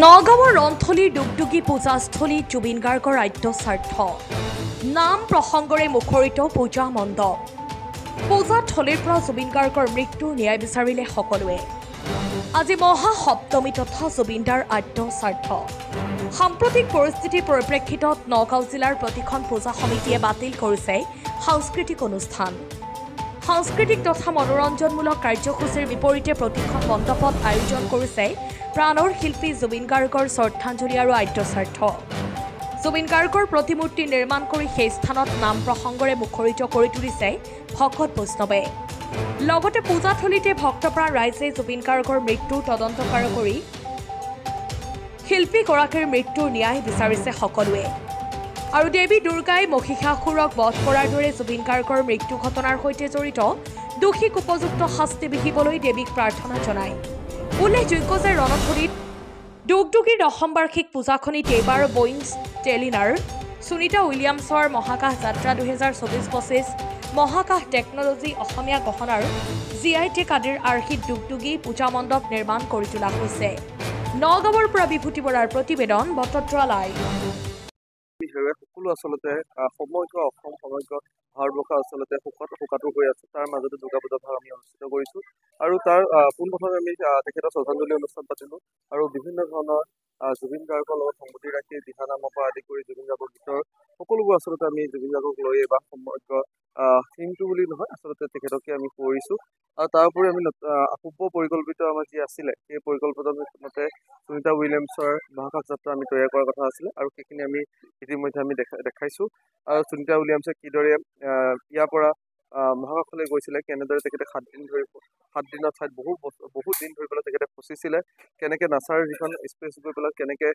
নগাঁৱৰ ৰন্থলীৰ দুগদুগী পূজাস্থলী জুবিন গাৰ্গৰ আদ্যস্বাৰ্থ নাম প্ৰসংগৰে মুখৰিত পূজা মণ্ডপ পূজাথলীৰ পৰা জুবিন গাৰ্গৰ মৃত্যুৰ ন্যায় বিচাৰিলে সকলোৱে আজি মহাসপ্তমী তথা জুবিনদাৰ আদ্যস্বাৰ্থ সাম্প্ৰতিক পৰিস্থিতিৰ পৰিপ্ৰেক্ষিতত নগাঁও জিলাৰ প্ৰতিখন পূজা সমিতিয়ে বাতিল কৰিছে সাংস্কৃতিক অনুষ্ঠান সাংস্কৃতিক তথা মনোৰঞ্জনমূলক কাৰ্যসূচীৰ বিপৰীতে প্ৰতিখন মণ্ডপত আয়োজন কৰিছে প্ৰাণৰ শিল্পী জুবিন গাৰ্গৰ শ্ৰদ্ধাঞ্জলি আৰু আদ্যস্বাৰ্থ জুবিন গাৰ্গৰ প্ৰতিমূৰ্তি নিৰ্মাণ কৰি সেই স্থানত নাম প্ৰসংগৰে মুখৰিত কৰি তুলিছে ভকত বৈষ্ণৱে লগতে পূজাথলীতে ভক্তপ্ৰাণ ৰাইজে জুবিন গাৰ্গৰ মৃত্যুৰ তদন্ত কৰি শিল্পীগৰাকীৰ মৃত্যুৰ ন্যায় বিচাৰিছে সকলোৱে আৰু দেৱী দুৰ্গাই মহিষাসুৰক বধ কৰাৰ দৰে জুবিন গাৰ্গৰ মৃত্যু ঘটনাৰ সৈতে জড়িত দোষীক উপযুক্ত শাস্তি বিহিবলৈ দেৱীক প্ৰাৰ্থনা জনায় উল্লেখযোগ্য যে ৰণথলীত দুগদুগীৰ দশম বাৰ্ষিক পূজাখনিত এইবাৰ বয়িং টেলিনাৰ সুনিতা উইলিয়ামছৰ মহাকাশ যাত্ৰা 2024-25 মহাকাশ টেকনলজি অসমীয়া গহনাৰ GI আদিৰ আৰ্হিত দুগদুগী পূজা মণ্ডপ নিৰ্মাণ কৰি তোলা হৈছে নগাঁৱৰ পৰা বিভূতি বৰাৰ প্ৰতিবেদন বটদ্ৰা লাইভ সকলো আচলতে সমগ্ৰ অসম সমগ্ৰ ভাৰতবৰ্ষ আচলতে শোকাতুৰ হৈ আছে তাৰ মাজতে দুৰ্গা পূজা ভাগ আমি অনুষ্ঠিত কৰিছো আৰু তাৰ পোনপ্ৰথমে আমি তেখেতৰ শ্ৰদ্ধাঞ্জলি অনুষ্ঠান পাতিলো আৰু বিভিন্ন ধৰণৰ জুবিন গাৰ্গৰ লগত সংগতি ৰাখি দিহানামৰ পৰা আদি কৰি জুবিন গাৰ্গৰ গীতৰ সকলোবোৰ আচলতে আমি জুবিন গাৰ্গক লৈ বা সমগ্ৰ থিমটো বুলি নহয় আচলতে তেখেতকে আমি কৰিছো আৰু তাৰ উপৰি আমি পূৰ্ব পৰিকল্পিত আমাৰ যি আছিলে সেই পৰিকল্পিতমতে সুনিতা উইলিয়ামছৰ মহাকাশ যাত্ৰা আমি তৈয়াৰ কৰাৰ কথা আছিলে আৰু সেইখিনি আমি ইতিমধ্যে আমি দেখাইছো আৰু সুনিতা উইলিয়ামছে কিদৰে ইয়াৰ পৰা মহাকাশলৈ গৈছিলে কেনেদৰে তেখেতে 7 দিনৰ ঠাইত বহুত দিন ধৰি পেলাই তেখেতে ফচিছিলে কেনেকে নাছাৰ যিখন স্পেচ গৈ পেলাই কেনেকে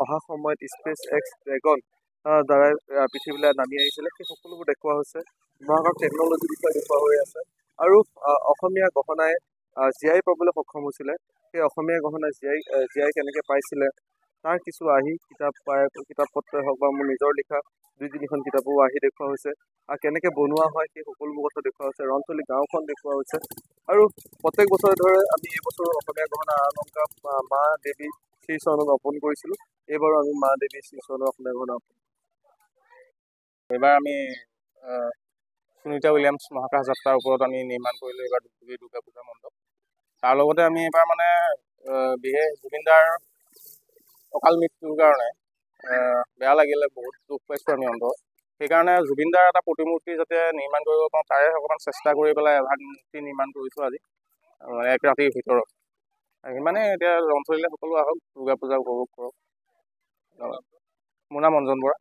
অহা সময়ত স্পেচ এক্স ড্ৰেগন দ্বাৰাই পৃথিৱীলৈ নামি আহিছিলে সেই সকলোবোৰ দেখুওৱা হৈছে মহাকাশ টেকনলজিৰ বিষয়ে দেখুওৱা হৈ আছে আৰু অসমীয়া গহনাই জীয়াই পাবলৈ সক্ষম হৈছিলে সেই অসমীয়া গহনা জীয়াই কেনেকে পাইছিলে তাৰ কিছু কিতাপ পত্ৰই হওক বা মোৰ নিজৰ লিখা 2-3খন কিতাপো আহি দেখুওৱা হৈছে আৰু কেনেকে বনোৱা হয় সেই সকলোবোৰ কথা দেখুওৱা হৈছে ৰন্থলী গাঁওখন দেখুওৱা হৈছে আৰু প্ৰত্যেক বছৰে ধৰে আমি এই বছৰ অসমীয়া গহনা অলংকাৰ মা দেৱী শ্ৰীচৰণত অৰ্পণ কৰিছিলো এইবাৰো আমি মা দেৱী শ্ৰীচৰণৰ অসমীয়া গহনা এইবাৰ আমি সুনিতা উইলিয়ামছ মহাকাশ যাত্ৰাৰ ওপৰত আমি নিৰ্মাণ কৰিলো এইবাৰ দুগদুগী দুৰ্গা পূজা মণ্ডপ তাৰ লগতে আমি এইবাৰ মানে বিশেষ জুবিনদাৰ অকাল মৃত্যুৰ কাৰণে বেয়া লাগিলে বহুত দুখ পাইছোঁ আমি অন্তৰত সেইকাৰণে জুবিনদাৰ এটা প্ৰতিমূৰ্তি যাতে নিৰ্মাণ কৰিব পাৰোঁ তাৰে অকণমান চেষ্টা কৰি পেলাই এভাগ মূৰ্তি নিৰ্মাণ কৰিছোঁ আজি এক ৰাতিৰ ভিতৰত সিমানে এতিয়া ৰন্থলীলৈ সকলো আহক দুৰ্গা পূজা উপভোগ কৰক মোৰ নাম অঞ্জন বৰা